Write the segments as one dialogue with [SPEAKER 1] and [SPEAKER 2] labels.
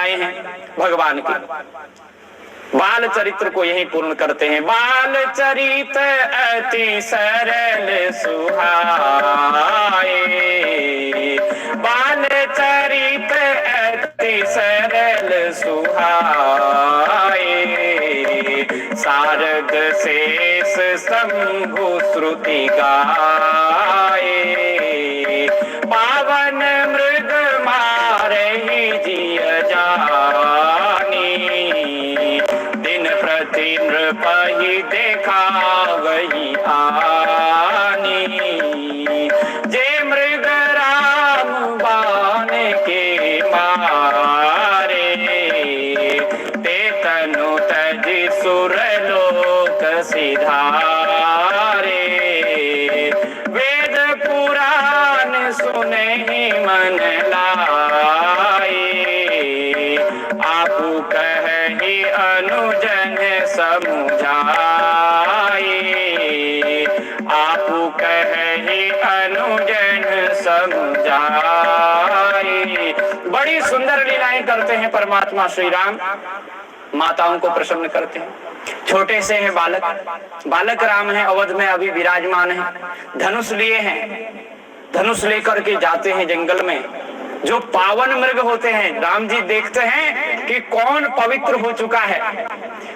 [SPEAKER 1] लीलाएं हैं भगवान की। बाल चरित्र को यही पूर्ण करते हैं। बाल चरित अति सरल सुहाए, बाल चरित अति सरल सुहाए, शारद शेष शंभु श्रुति गाए, पावन मृग मारहि जिय जानी, दिन प्रति नृपहि देखावहि आनी, जे मृग राम बाण के मारे, ते तनु तजि सुरलोक सिधारे, वेद पुराण सुनहि मन लाए, आपु कहहि अनुजन समुझाए, आपु कहहि अनुजन समुझाए। बड़ी सुंदर लीलाएं करते हैं परमात्मा श्री राम, माताओं को प्रसन्न करते हैं। छोटे से हैं बालक, बालक राम है, अवध में अभी विराजमान है, धनुष लिए हैं, धनुष लेकर के जाते हैं जंगल में। जो पावन मृग होते हैं, राम जी देखते हैं कि कौन पवित्र हो चुका है,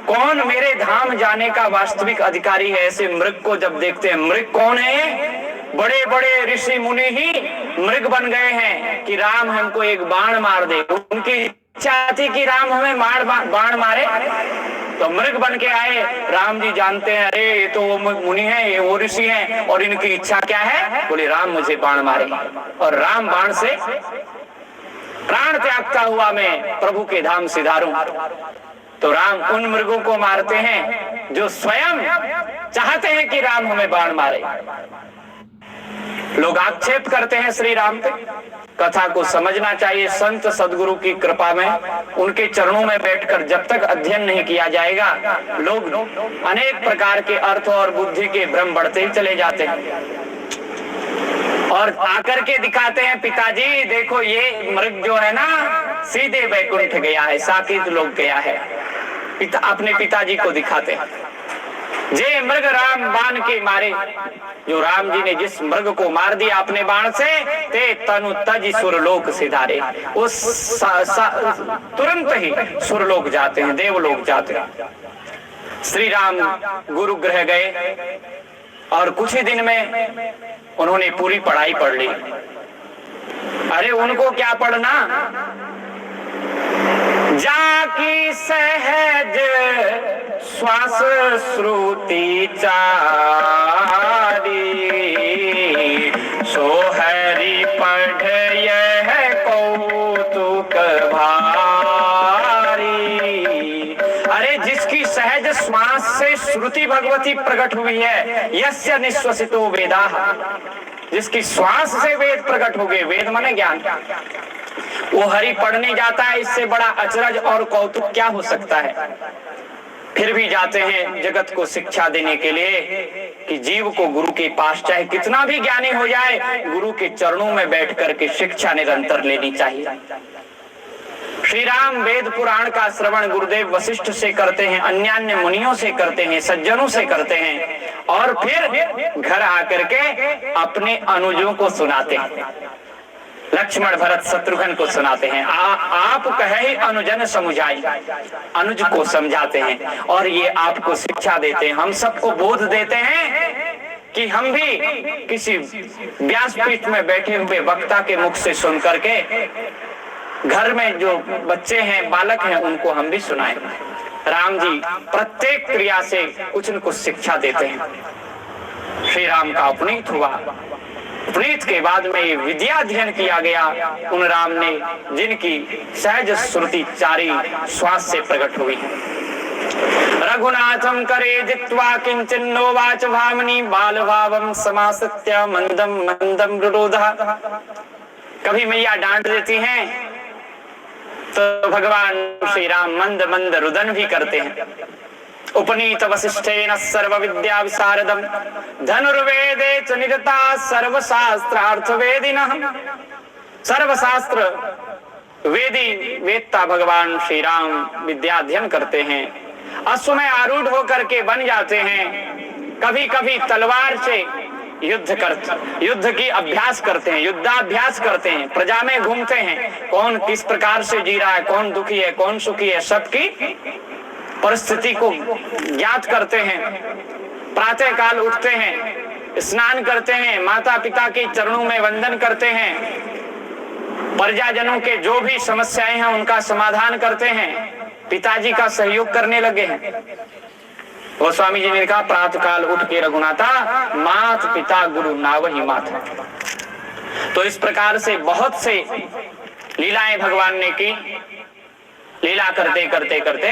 [SPEAKER 1] कौन मेरे धाम जाने का वास्तविक अधिकारी है। ऐसे मृग को जब देखते हैं, मृग कौन है? बड़े बड़े ऋषि मुनि ही मृग बन गए हैं कि राम हमको एक बाण मार दे। उनकी इच्छा थी कि राम हमें बाण मारे, तो मृग बन के आए। राम जी जानते हैं, अरे ये तो वो मुनि है, ये वो ऋषि हैं, और इनकी इच्छा क्या है? बोले राम मुझे बाण मारे। और राम बाण से प्राण त्यागता हुआ मैं प्रभु के धाम सिधारूं। तो राम उन मृगों को मारते हैं जो स्वयं चाहते हैं कि राम हमें बाण मारे। लोग आक्षेप करते हैं श्री राम पे। कथा को समझना चाहिए। संत सदगुरु की कृपा में, उनके चरणों में बैठकर जब तक अध्ययन नहीं किया जाएगा, लोग अनेक प्रकार के अर्थ और बुद्धि के भ्रम बढ़ते ही चले जाते हैं और आकर के दिखाते हैं, पिताजी देखो ये मृग जो है ना सीधे वैकुंठ गया है, साकेत लोक गया है। अपने पिताजी को दिखाते हैं, जे मृग राम बाण के मारे। जो राम जी ने जिस मृग को मार दिया अपने बाण से, ते तनु तज सुरलोक सिधारे। उस तुरंत ही सुरलोक जाते हैं, देवलोक जाते हैं। श्री राम गुरु गृह गए और कुछ ही दिन में उन्होंने पूरी पढ़ाई पढ़ ली। अरे उनको क्या पढ़ना, जाकी सहज श्वास श्रुति चारी, सो हरि पढ़ यह कौतुक भारी। अरे जिसकी सहज श्वास से श्रुति भगवती प्रकट हुई है, यस्य निश्वसितो वेदाः, जिसकी श्वास से वेद प्रकट हो गए, वेद माने ज्ञान, वो हरि पढ़ने जाता है। इससे बड़ा अचरज और कौतुक क्या हो सकता है। फिर भी जाते हैं जगत को शिक्षा देने के लिए कि जीव को गुरु के पास चाहे कितना भी ज्ञानी हो जाए, गुरु के चरणों में बैठ करके शिक्षा निरंतर लेनी चाहिए। श्री राम वेद पुराण का श्रवण गुरुदेव वशिष्ठ से करते हैं, अन्यान्य मुनियों से करते हैं, सज्जनों से करते हैं, और फिर घर आकर के अपने अनुजों को सुनाते हैं। लक्ष्मण भरत शत्रुघ्न को सुनाते हैं। आप कहे अनुजन समुझाई, अनुज को समझाते हैं और ये आपको शिक्षा देते हैं। हम सबको बोध देते हैं कि हम भी किसी व्यासपीठ में बैठे हुए वक्ता के मुख से सुन करके घर में जो बच्चे हैं, बालक हैं, उनको हम भी सुनाएं। राम जी प्रत्येक क्रिया से कुछ न कुछ शिक्षा देते हैं। श्री राम का उपनीत हुआ, उपनीत के बाद में विद्या अध्ययन किया गया उन राम ने, जिनकी सहज श्रुति चारी श्वास से प्रकट हुई। रघुनाथम करे जित्वा किंचिन्नो वाच भामनी, बाल भावम समासत्य मंदम मंदम रुरोधा। कभी मैया डांट देती हैं तो भगवान श्री राम मंद मंद रुदन भी करते हैं। उपनीत वसिष्ठेन सर्व विद्या विशारदम, धनुर्वेदे च निरता सर्वशास्त्रार्थ वेदिनः। सर्वशास्त्र वेदी वेदता भगवान श्री राम विद्या अध्ययन करते हैं, अश्व में आरूढ़ होकर के बन जाते हैं। कभी कभी तलवार से युद्ध की अभ्यास करते हैं, युद्धाभ्यास करते हैं, प्रजा में घूमते हैं, कौन किस प्रकार से जी रहा है, कौन दुखी है, कौन सुखी है, सबकी परिस्थिति को ज्ञात करते हैं। प्रातः काल उठते हैं, स्नान करते हैं, माता पिता के चरणों में वंदन करते हैं, प्रजाजनों के जो भी समस्याएं हैं उनका समाधान करते हैं, पिताजी का सहयोग करने लगे हैं। गोस्वामी जी ने कहा प्रातः काल उठ के रघुनाथा मात पिता गुरु नावहि माता। तो इस प्रकार से बहुत से लीलाएं भगवान ने की। लीला करते करते करते